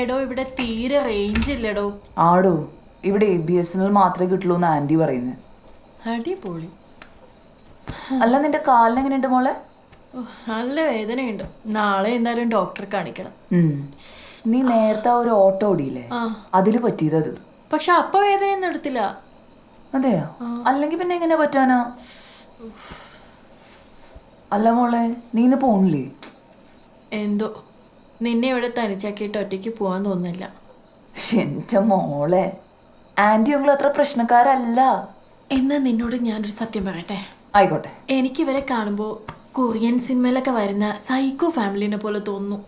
എടോ ഇവിടെ തീരെ റേഞ്ച് ഇല്ലടോ. ആടോ ഇവിടെ ABSNL മാത്രമേ കിട്ടുള്ളൂ എന്ന് ആന്റി പറയുന്നത്. അടിപൊളി. അല്ല നിന്റെ കാലിന് എങ്ങനെയുണ്ട് മോളെ? നല്ല വേദനയുണ്ട്. നാളെ എന്തായാലും ഡോക്ടറെ കാണിക്കണം. നീ നേരത്തെ ഒരു ഓട്ടോ ഓടിയില്ലേ, അതില് പറ്റിയത്. പക്ഷെ അപ്പൊ വേദനയൊന്നും എടുത്തില്ല. അതെയോ? അല്ലെങ്കിൽ പിന്നെ എങ്ങനെ പറ്റാനാ? അല്ല മോളെ നീ ഇന്ന് പോണില്ലേ? എന്തോ നിന്നെ ഇവിടെ തനിച്ചാക്കിയിട്ട് ഒറ്റയ്ക്ക് പോവാൻ തോന്നുന്നില്ല. എന്റെ മോളെ, ആന്റി നിങ്ങൾ അത്ര പ്രശ്നക്കാരല്ല. എന്നാ നിന്നോട് ഞാനൊരു സത്യം പറയട്ടെ? ആയിക്കോട്ടെ. എനിക്ക് ഇവരെ കാണുമ്പോ കൊറിയൻ സിനിമയിലൊക്കെ വരുന്ന സൈക്കോ ഫാമിലിനെ പോലെ തോന്നുന്നു.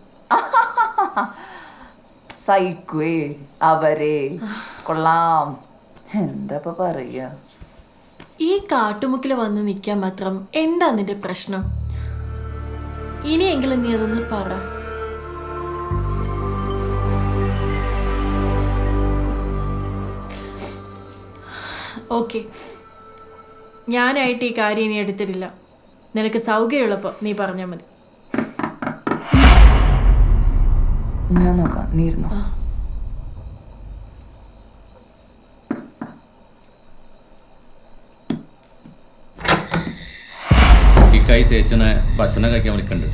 സൈക്കോയെ അവരെ കൊള്ളാം. എന്താ പറയാ? ഈ കാട്ടുമുക്കിൽ വന്ന് നിൽക്കാൻ മാത്രം എന്താ നിന്റെ പ്രശ്നം? ഇനിയെങ്കിലും നീ അതൊന്ന് പറ. ഓക്കെ, ഞാനായിട്ട് ഈ കാര്യം ഇനി എടുത്തിട്ടില്ല. നിനക്ക് സൗകര്യമുള്ളപ്പോൾ നീ പറഞ്ഞാൽ മതി. ഞാൻ നോക്കാം, നീ ഇരുന്നോ. കൈ സേച്ചനെ ഭക്ഷണം കഴിക്കാൻ വിളിക്കണ്ട്.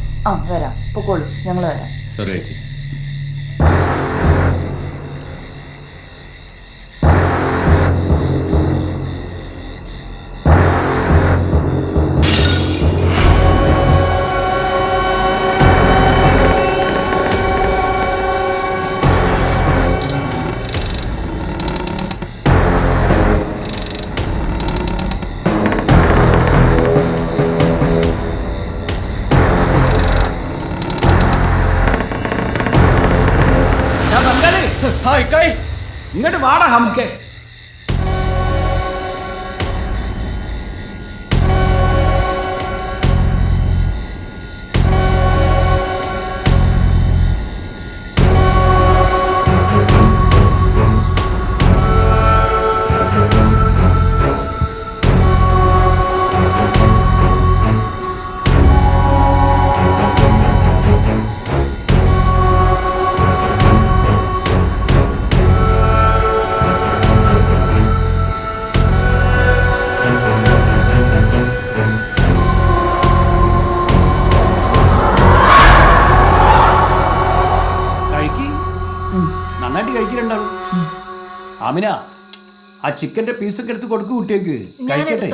വരാം, പൊക്കോളൂ, ഞങ്ങൾ വരാം. സോറി ചേച്ചി. ഇങ്ങോട്ട് വാടാ ഹംകെ. നന്നായിട്ട് കഴിക്കലുണ്ടാവും. ആമിന, ആ ചിക്കന്റെ പീസൊക്കെ എടുത്ത് കൊടുക്ക് കുട്ടിയേക്ക് കഴിക്കട്ടെ.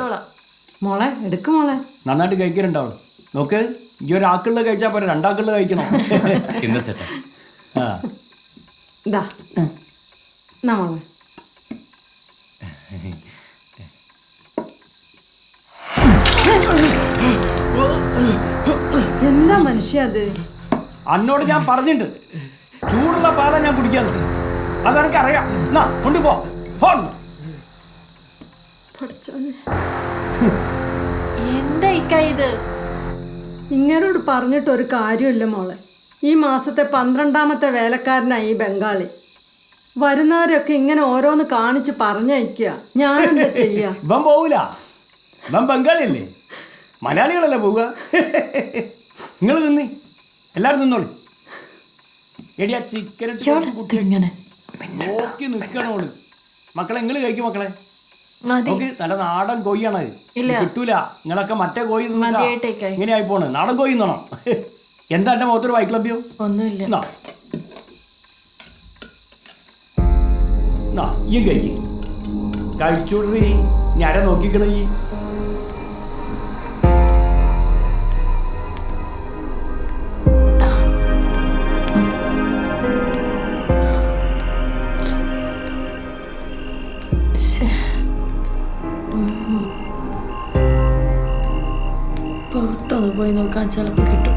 മോളെ എടുക്കും മോളെ. നന്നായിട്ട് കഴിക്കലുണ്ടാവും. നോക്ക്, ഈ ഒരാക്കുള്ള കഴിച്ചാൽ പോരാ, രണ്ടാക്കുള്ള കഴിക്കണം. മോളെ എന്താ മനുഷ്യ അത്? അന്നോട് ഞാൻ പറഞ്ഞിട്ടുണ്ട്, ചൂടുള്ള പാല ഞാൻ കുടിക്കാറുണ്ട്. അതെനിക്കറിയാം. എന്നാ കൊണ്ടുപോ. എന്താ ഇത്? ഇങ്ങനോട് പറഞ്ഞിട്ട് ഒരു കാര്യമില്ല മോളെ. ഈ മാസത്തെ 12ാമത്തെ വേലക്കാരനായി ഈ ബംഗാളി. വരുന്നവരൊക്കെ ഇങ്ങനെ ഓരോന്ന് കാണിച്ച് പറഞ്ഞയക്കുക. ഞാനെന്താ ചെയ്യാ? ഇവൻ പോവൂല, ഇവൻ ബംഗാളിയല്ലേ, മലയാളികളല്ലേ പോവുക. നിങ്ങൾ തിന്നി, എല്ലാവരും തിന്നോളൂ. എടിയാ ചിക്കൻ നോക്കി നിൽക്കണോള്. മക്കളെ നിങ്ങൾ കഴിക്കും മക്കളെ. നോക്കി, നല്ല നാടൻ കോഴിയാണ്. കിട്ടൂല, നിങ്ങളൊക്കെ മറ്റേ കോഴി ഇങ്ങനെ ആയി പോണ്. നാടൻ കോഴി തിന്നണം. എന്താ എന്റെ മുഖത്തൊരു വൈക്ലഭ്യം? ഒന്നുമില്ല. ഈ കഴിക്കും, കഴിച്ചോടീ. ഞാൻ നോക്കിക്കണേ. പുറത്തൊന്ന് പോയി നോക്കാൻ ചിലപ്പോൾ കിട്ടും.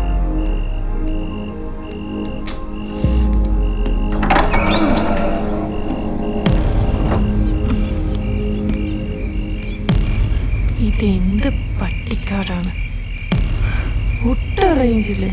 ഇതെന്ത് പട്ടിക്കാടാണ്, ഒട്ടും റേഞ്ചില്ലേ.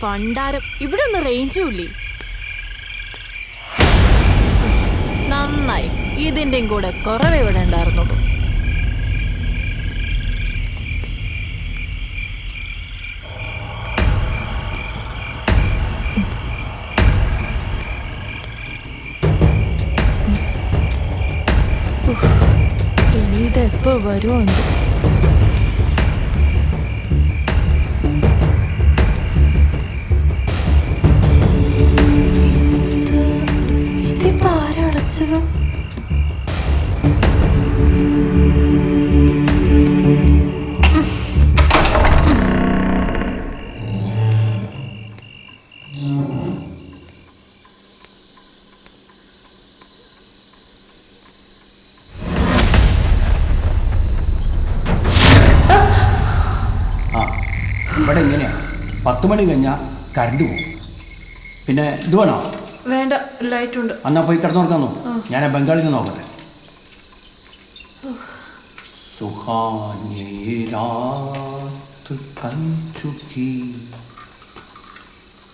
പണ്ടാരം ഇവിടെ ഒന്നും റേഞ്ചും ഇല്ലേ? നന്നായി, ഇതിന്റെയും കൂടെ കുറവേ ഇവിടെ ഉണ്ടായിരുന്നുള്ളൂ. ഇനി ഇതെപ്പോ വരുമോ? ഇതിപ്പോ ആരടച്ചത്? ഇവിടെ ഇങ്ങനെയാ, 10 മണി കഴിഞ്ഞാൽ കറണ്ട് പോകും. പിന്നെ ഇത് വേണോ? വേണ്ട, ലൈറ്റ് ഉണ്ട്. എന്നാ പോയി കിടന്നുറങ്ങാന്നോ? ഞാൻ ബംഗാളിൽ നോക്കട്ടെ. സുഹാനി രാത് കൽ ചുക്കി